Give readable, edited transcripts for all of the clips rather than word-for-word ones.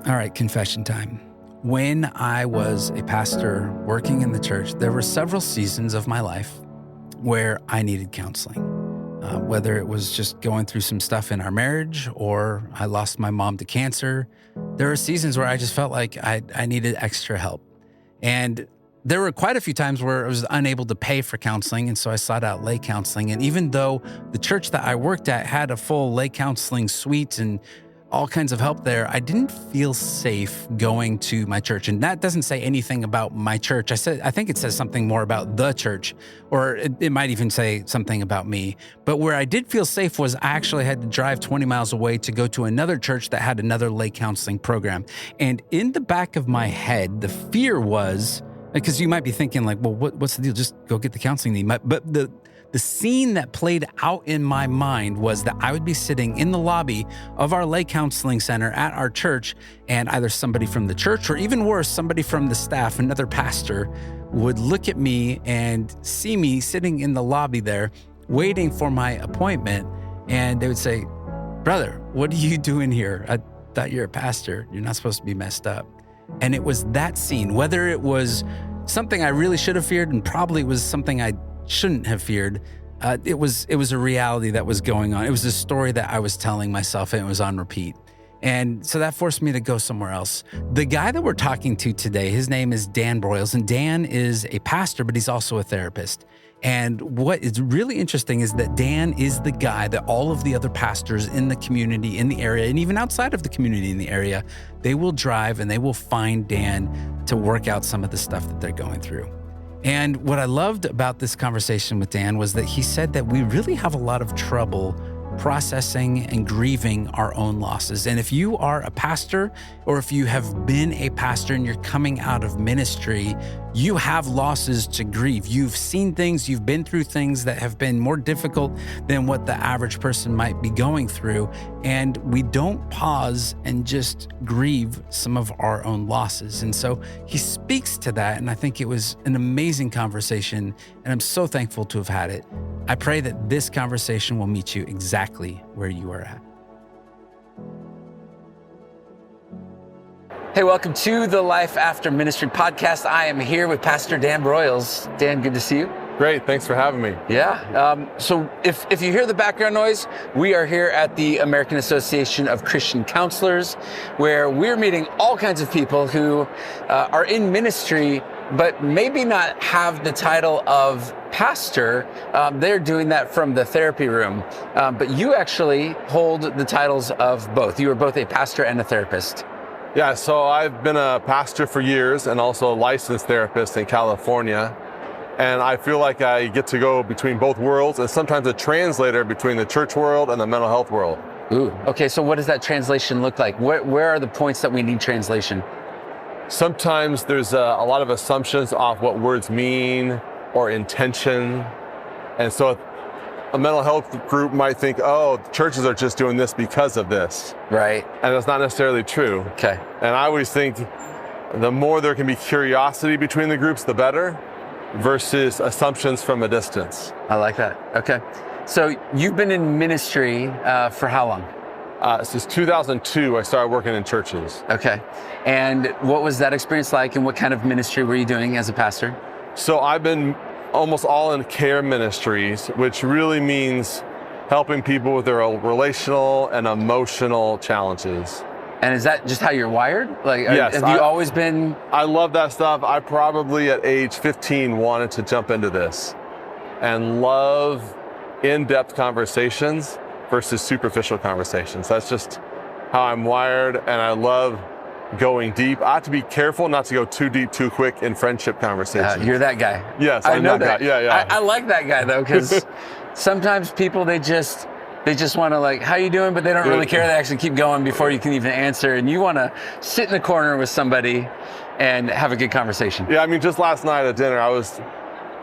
All right, confession time. When I was a pastor working in the church, there were several seasons of my life where I needed counseling. Whether it was just going through some stuff in our marriage or I lost my mom to cancer, there were seasons where I just felt like I needed extra help. And there were quite a few times where I was unable to pay for counseling, and so I sought out lay counseling. And even though the church that I worked at had a full lay counseling suite and all kinds of help there, I didn't feel safe going to my church. And that doesn't say anything about my church. I think it says something more about the church, or it might even say something about me. But where I did feel safe was I actually had to drive 20 miles away to go to another church that had another lay counseling program. And in the back of my head, the fear was, because you might be thinking like, well, what's the deal? Just go get the counseling need. But the scene that played out in my mind was that I would be sitting in the lobby of our lay counseling center at our church, and either somebody from the church or even worse, somebody from the staff, another pastor, would look at me and see me sitting in the lobby there waiting for my appointment. And they would say, "Brother, what are you doing here? I thought you're a pastor. You're not supposed to be messed up." And it was that scene, whether it was something I really should have feared and probably was something I shouldn't have feared. It was a reality that was going on. It was a story that I was telling myself, and it was on repeat. And so that forced me to go somewhere else. The guy that we're talking to today, his name is Dan Broyles, and Dan is a pastor, but he's also a therapist. And what is really interesting is that Dan is the guy that all of the other pastors in the community, in the area, and even outside of the community in the area, they will drive and they will find Dan to work out some of the stuff that they're going through. And what I loved about this conversation with Dan was that he said that we really have a lot of trouble processing and grieving our own losses. And if you are a pastor, or if you have been a pastor and you're coming out of ministry, you have losses to grieve. You've seen things, you've been through things that have been more difficult than what the average person might be going through. And we don't pause and just grieve some of our own losses. And so he speaks to that. And I think it was an amazing conversation. And I'm so thankful to have had it. I pray that this conversation will meet you exactly where you are at. Hey, welcome to the Life After Ministry podcast. I am here with Pastor Dan Broyles. Dan, good to see you. Great, thanks for having me. Yeah, so if you hear the background noise, we are here at the American Association of Christian Counselors, where we're meeting all kinds of people who are in ministry, but maybe not have the title of pastor. They're doing that from the therapy room. But you actually hold the titles of both. You are both a pastor and a therapist. Yeah, so I've been a pastor for years and also a licensed therapist in California. And I feel like I get to go between both worlds and sometimes a translator between the church world and the mental health world. Ooh, okay, so what does that translation look like? Where are the points that we need translation? Sometimes there's a lot of assumptions off what words mean or intention. And so a mental health group might think, oh, churches are just doing this because of this. Right. And that's not necessarily true. Okay. And I always think the more there can be curiosity between the groups, the better, versus assumptions from a distance. I like that. Okay. So you've been in ministry for how long? Since 2002, I started working in churches. Okay. And what was that experience like, and what kind of ministry were you doing as a pastor? So I've been almost all in care ministries, which really means helping people with their relational and emotional challenges. And is that just how you're wired? Like, yes, have you always been? I love that stuff. I probably at age 15 wanted to jump into this and love in-depth conversations versus superficial conversations. That's just how I'm wired, and I love going deep. I have to be careful not to go too deep too quick in friendship conversations. You're that guy. Yes, I know that guy. Yeah. I like that guy though, because sometimes people, they just want to like, how you doing? But they don't really care. They actually keep going before you can even answer. And you want to sit in the corner with somebody and have a good conversation. Yeah, I mean, just last night at dinner,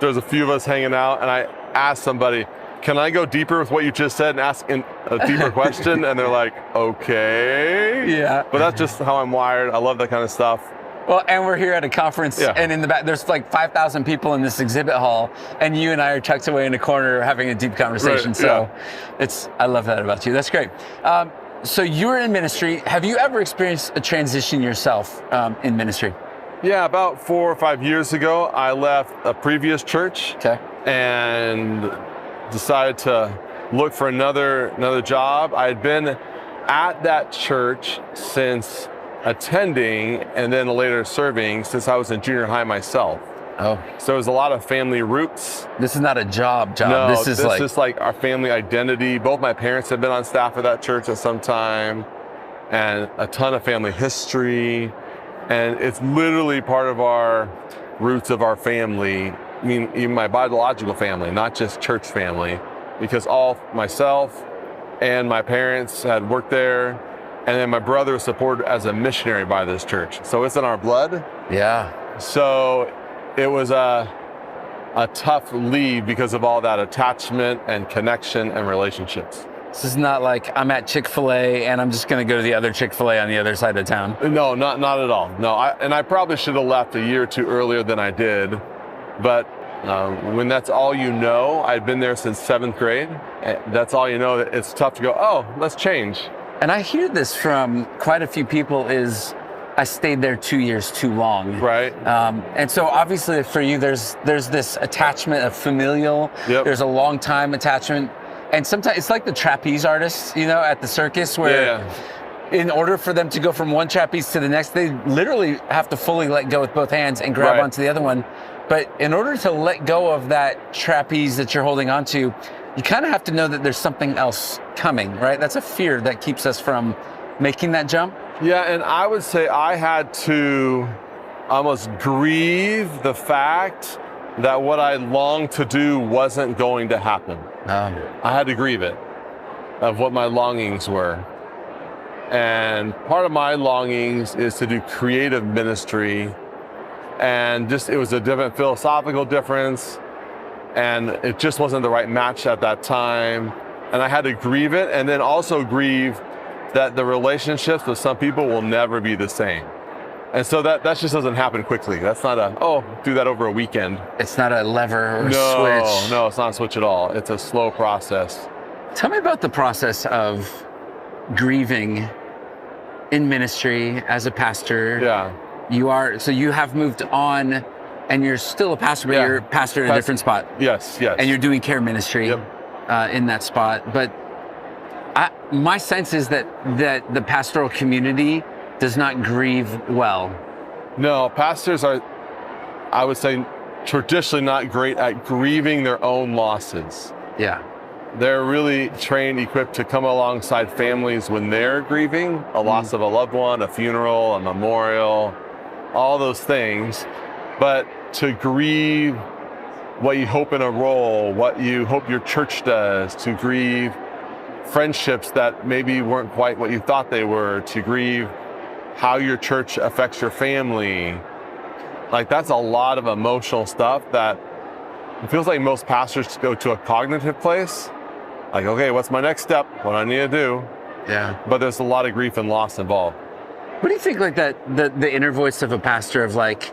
there was a few of us hanging out, and I asked somebody, can I go deeper with what you just said and ask a deeper question? And they're like, okay. Yeah. But that's just how I'm wired. I love that kind of stuff. Well, and we're here at a conference, and in the back, there's like 5,000 people in this exhibit hall, and you and I are tucked away in a corner having a deep conversation. Right, so I love that about you. That's great. So you're in ministry. Have you ever experienced a transition yourself in ministry? Yeah, about 4 or 5 years ago, I left a previous church and decided to look for another job. I had been at that church since attending and then later serving since I was in junior high myself. Oh. So it was a lot of family roots. This is not a job. No, this is like our family identity. Both my parents have been on staff at that church at some time, and a ton of family history. And it's literally part of our roots of our family. I mean, even my biological family, not just church family, because myself and my parents had worked there, and then my brother was supported as a missionary by this church. So it's in our blood. Yeah. So it was a tough leave because of all that attachment and connection and relationships. This is not like I'm at Chick-fil-A and I'm just going to go to the other Chick-fil-A on the other side of town. No, not at all. No, I probably should have left a year or two earlier than I did. But when that's all you know, I'd been there since 7th grade. That's all you know. It's tough to go, oh, let's change. And I hear this from quite a few people is I stayed there 2 years too long. Right. And so obviously for you, there's this attachment of familial. Yep. There's a long time attachment. And sometimes it's like the trapeze artists, at the circus where in order for them to go from one trapeze to the next, they literally have to fully let go with both hands and grab onto the other one. But in order to let go of that trapeze that you're holding onto, you kind of have to know that there's something else coming, right? That's a fear that keeps us from making that jump. Yeah, and I would say I had to almost grieve the fact that what I longed to do wasn't going to happen. I had to grieve it, of what my longings were. And part of my longings is to do creative ministry, and it was a different philosophical difference, and it just wasn't the right match at that time. And I had to grieve it, and then also grieve that the relationships with some people will never be the same. And so that just doesn't happen quickly. That's not do that over a weekend. It's not a lever or a switch. No, it's not a switch at all. It's a slow process. Tell me about the process of grieving in ministry as a pastor. Yeah. You have moved on and you're still a pastor, but you're a pastor in a different spot. Yes. And you're doing care ministry in that spot. But my sense is that the pastoral community does not grieve well. No, pastors are, I would say, traditionally not great at grieving their own losses. Yeah. They're really trained, equipped to come alongside families when they're grieving a loss of a loved one, a funeral, a memorial, all those things. But to grieve what you hope in a role, what you hope your church does, to grieve friendships that maybe weren't quite what you thought they were, to grieve how your church affects your family. Like, that's a lot of emotional stuff that it feels like most pastors go to a cognitive place. Like, okay, what's my next step? What do I need to do? Yeah. But there's a lot of grief and loss involved. What do you think, like the inner voice of a pastor of like,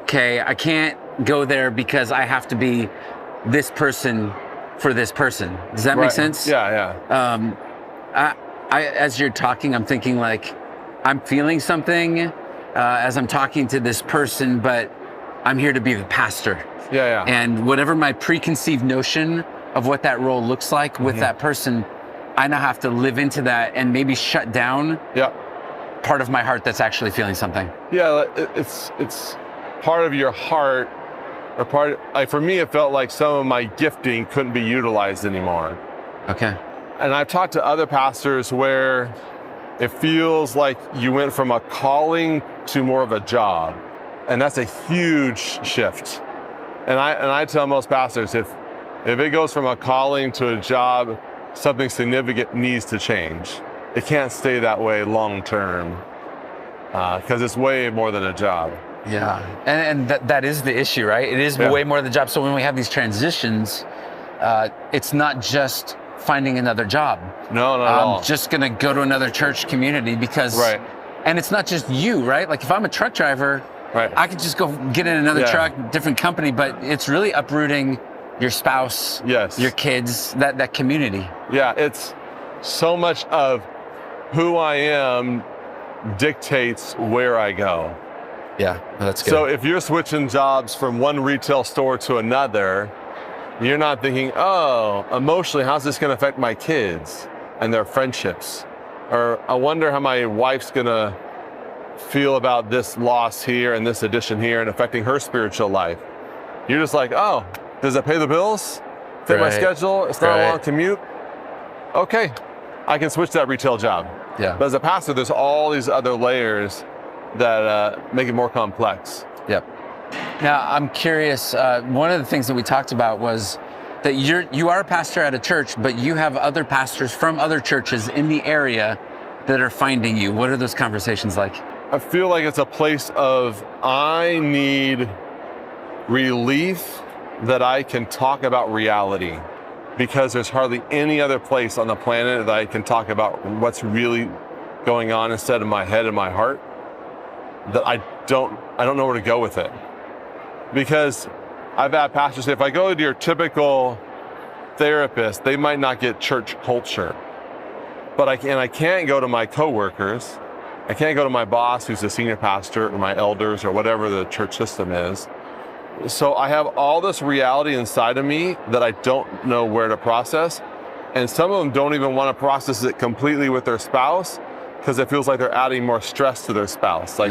okay, I can't go there because I have to be this person for this person. Does that make sense? Yeah. I as you're talking, I'm thinking like, I'm feeling something as I'm talking to this person, but I'm here to be the pastor. Yeah. And whatever my preconceived notion of what that role looks like with that person, I now have to live into that and maybe shut down part of my heart that's actually feeling something. Yeah, it's part of your heart, or like for me, it felt like some of my gifting couldn't be utilized anymore. Okay. And I've talked to other pastors where it feels like you went from a calling to more of a job. And that's a huge shift. And I tell most pastors, if it goes from a calling to a job, something significant needs to change. It can't stay that way long term, because it's way more than a job. Yeah, and that is the issue, right? It is way more than the job. So when we have these transitions, it's not just finding another job. No, not at all. I'm just gonna go to another church community because, and it's not just you, right? Like if I'm a truck driver, I could just go get in another truck, different company, but it's really uprooting your spouse, your kids, that community. Yeah, it's so much of who I am dictates where I go. Yeah, that's good. So if you're switching jobs from one retail store to another, you're not thinking, oh, emotionally, how's this going to affect my kids and their friendships? Or I wonder how my wife's going to feel about this loss here and this addition here and affecting her spiritual life. You're just like, oh, does it pay the bills? Fit my schedule? It's not a long commute? Okay, I can switch that retail job. Yeah. But as a pastor, there's all these other layers that make it more complex. Yep. Now, I'm curious, one of the things that we talked about was that you are a pastor at a church, but you have other pastors from other churches in the area that are finding you. What are those conversations like? I feel like it's a place of, I need relief that I can talk about reality, because there's hardly any other place on the planet that I can talk about what's really going on instead of my head and my heart, that I don't know where to go with it. Because I've had pastors say, if I go to your typical therapist, they might not get church culture. But I can't go to my coworkers. I can't go to my boss who's a senior pastor or my elders or whatever the church system is. So I have all this reality inside of me that I don't know where to process. And some of them don't even want to process it completely with their spouse, because it feels like they're adding more stress to their spouse. Like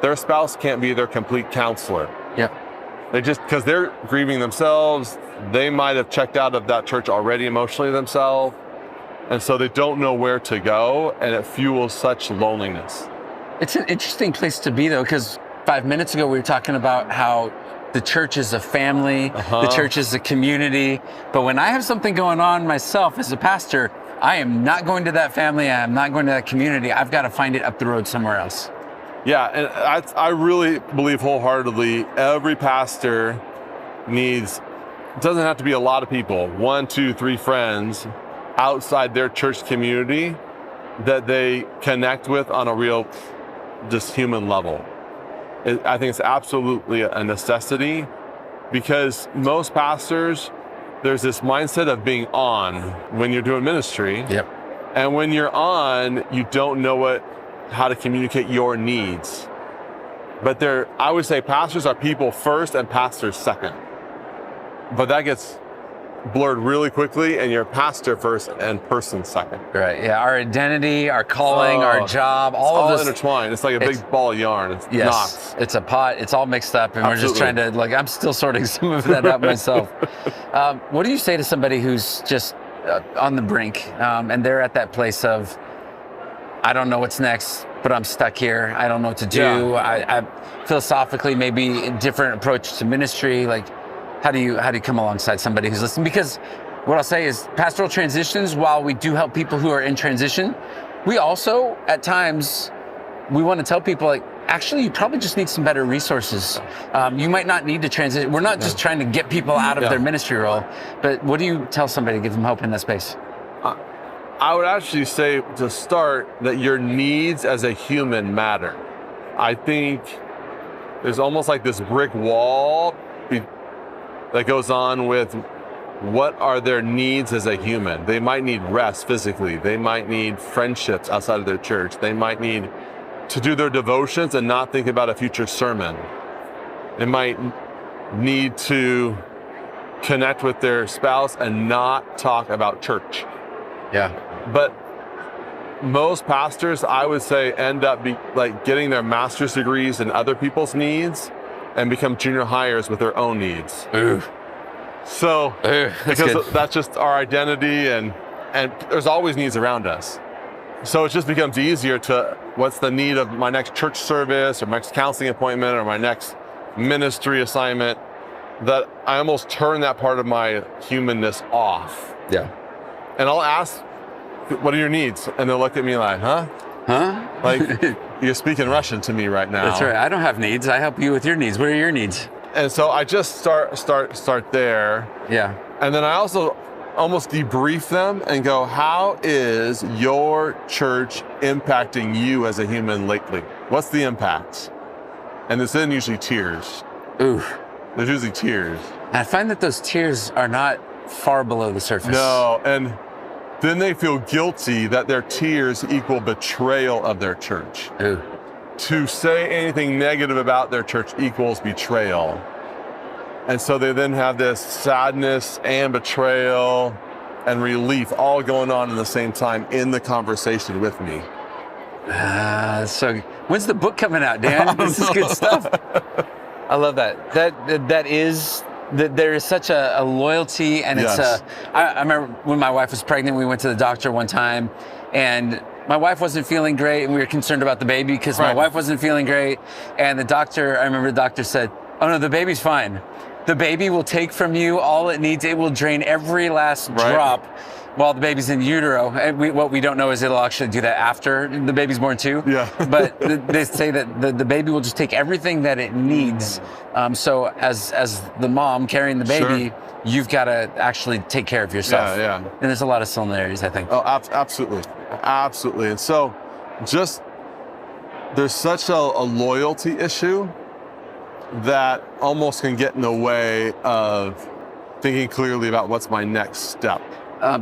their spouse can't be their complete counselor. Yeah. They just, because they're grieving themselves, they might have checked out of that church already emotionally themselves. And so they don't know where to go, and it fuels such loneliness. It's an interesting place to be, though, because 5 minutes ago we were talking about how the church is a family, the church is a community. But when I have something going on myself as a pastor, I am not going to that family, I am not going to that community. I've got to find it up the road somewhere else. Yeah, and I really believe wholeheartedly every pastor needs, it doesn't have to be a lot of people, 1, 2, 3 friends outside their church community that they connect with on a real, just human level. I think it's absolutely a necessity, because most pastors, there's this mindset of being on when you're doing ministry. Yep. And when you're on, you don't know how to communicate your needs. But I would say pastors are people first and pastors second. But that gets blurred really quickly, and you're pastor first and person second. Right, yeah, our identity, our calling, our job, all of this. Intertwined. It's like a big ball of yarn. It's knots. It's a pot, it's all mixed up, and we're just trying to, I'm still sorting some of that out myself. What do you say to somebody who's just on the brink, and they're at that place of, I don't know what's next, but I'm stuck here, I don't know what to do, I philosophically maybe a different approach to ministry, how do you come alongside somebody who's listening? Because what I'll say is pastoral transitions, while we do help people who are in transition, we also, at times, we want to tell people, actually, you probably just need some better resources. You might not need to transition. We're not just trying to get people out of their ministry role, but what do you tell somebody to give them hope in that space? I would actually say to start that your needs as a human matter. I think there's almost like this brick wall that goes on with what are their needs as a human. They might need rest physically. They might need friendships outside of their church. They might need to do their devotions and not think about a future sermon. They might need to connect with their spouse and not talk about church. Yeah. But most pastors, I would say, end up getting their master's degrees in other people's needs and become junior hires with their own needs. Ooh. So, because that's just our identity, and there's always needs around us. So it just becomes easier to, what's the need of my next church service or my next counseling appointment or my next ministry assignment, that I almost turn that part of my humanness off. Yeah. And I'll ask, what are your needs? And they'll look at me like, huh? Like, you're speaking Russian to me right now. That's right. I don't have needs. I help you with your needs. What are your needs? And so I just start there. Yeah. And then I also almost debrief them and go, how is your church impacting you as a human lately? What's the impact? And there's then usually tears. Ooh. There's usually tears. I find that those tears are not far below the surface. No, and then they feel guilty that their tears equal betrayal of their church. Ooh. To say anything negative about their church equals betrayal. And so they then have this sadness and betrayal and relief all going on in the same time in the conversation with me. So when's the book coming out, Dan? This is good stuff. I love that. There is such a loyalty, and Yes. I remember when my wife was pregnant, we went to the doctor one time, and my wife wasn't feeling great, and we were concerned about the baby because my wife wasn't feeling great. And I remember the doctor said, "Oh no, the baby's fine. The baby will take from you all it needs. It will drain every last drop while the baby's in utero." And what we don't know is it'll actually do that after the baby's born too. Yeah. But they say that the baby will just take everything that it needs. So as the mom carrying the baby, you've got to actually take care of yourself. Yeah. And there's a lot of similarities, I think. Oh, absolutely. Absolutely. And so there's such a loyalty issue that almost can get in the way of thinking clearly about what's my next step.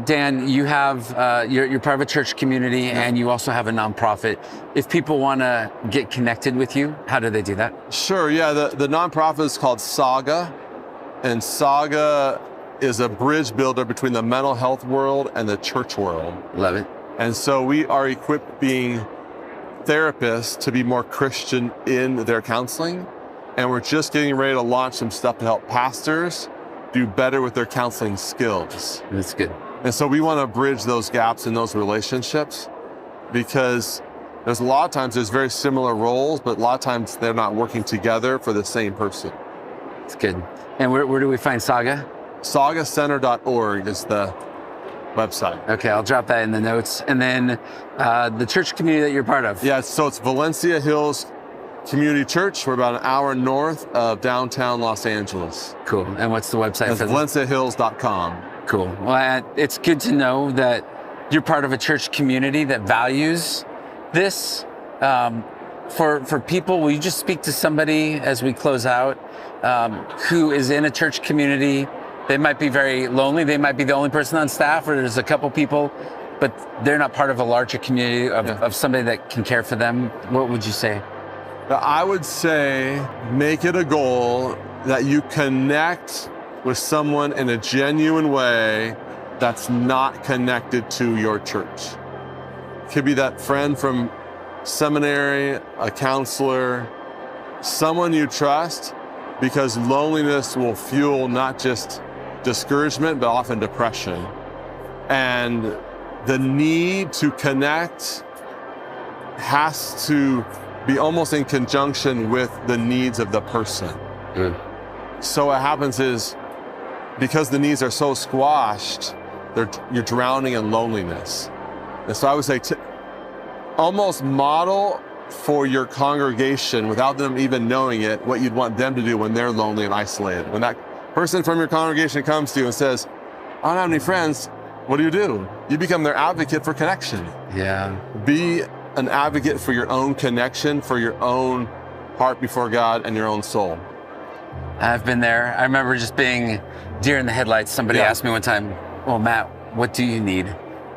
Dan, you have you're part of a church community, and you also have a nonprofit. If people want to get connected with you, how do they do that? Sure, yeah. The nonprofit is called Saga, and Saga is a bridge builder between the mental health world and the church world. Love it. And so we are equipping therapists to be more Christian in their counseling, and we're just getting ready to launch some stuff to help pastors do better with their counseling skills. That's good. And so we want to bridge those gaps in those relationships, because there's a lot of times there's very similar roles, but a lot of times they're not working together for the same person. That's good. And where do we find Saga? Sagacenter.org is the website. Okay, I'll drop that in the notes. And then the church community that you're part of. Yeah, so it's Valencia Hills Community Church. We're about an hour north of downtown Los Angeles. Cool. And what's the website That's for that? valenciahills.com. Cool. Well, it's good to know that you're part of a church community that values this. For people, will you just speak to somebody as we close out who is in a church community? They might be very lonely. They might be the only person on staff, or there's a couple people, but they're not part of a larger community of somebody that can care for them. What would you say? I would say make it a goal that you connect with someone in a genuine way that's not connected to your church. It could be that friend from seminary, a counselor, someone you trust, because loneliness will fuel not just discouragement, but often depression. And the need to connect has to be almost in conjunction with the needs of the person. Good. So what happens is, because the needs are so squashed, you're drowning in loneliness. And so I would say almost model for your congregation, without them even knowing it, what you'd want them to do when they're lonely and isolated. When that person from your congregation comes to you and says, "I don't have any friends," what do? You become their advocate for connection. Yeah. Be an advocate for your own connection, for your own heart before God and your own soul. I've been there. I remember just being deer in the headlights. Somebody asked me one time, "Well, Matt, what do you need?"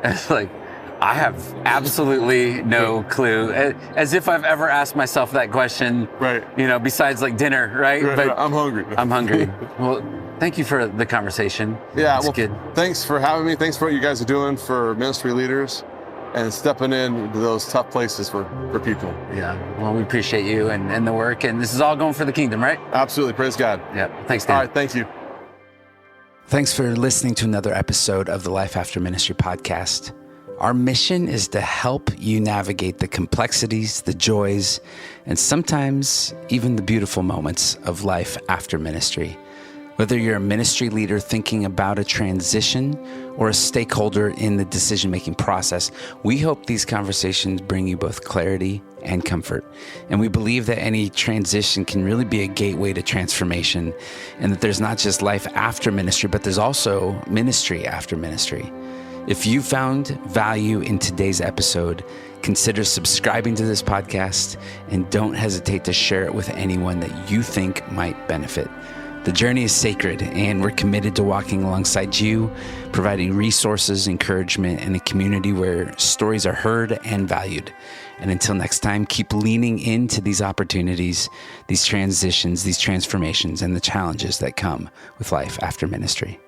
And it's like, I have absolutely no clue. As if I've ever asked myself that question. Right. Besides like dinner, right? But I'm hungry. I'm hungry. Well, thank you for the conversation. Yeah, it's good. Thanks for having me. Thanks for what you guys are doing for ministry leaders and stepping into those tough places for people. Yeah. Well, we appreciate you and the work. And this is all going for the kingdom, right? Absolutely. Praise God. Yeah. Thanks, Dan. All right. Thank you. Thanks for listening to another episode of the Life After Ministry podcast. Our mission is to help you navigate the complexities, the joys, and sometimes even the beautiful moments of life after ministry. Whether you're a ministry leader thinking about a transition or a stakeholder in the decision-making process, we hope these conversations bring you both clarity and comfort. And we believe that any transition can really be a gateway to transformation, and that there's not just life after ministry, but there's also ministry after ministry. If you found value in today's episode, consider subscribing to this podcast, and don't hesitate to share it with anyone that you think might benefit. The journey is sacred, and we're committed to walking alongside you, providing resources, encouragement, and a community where stories are heard and valued. And until next time, keep leaning into these opportunities, these transitions, these transformations, and the challenges that come with life after ministry.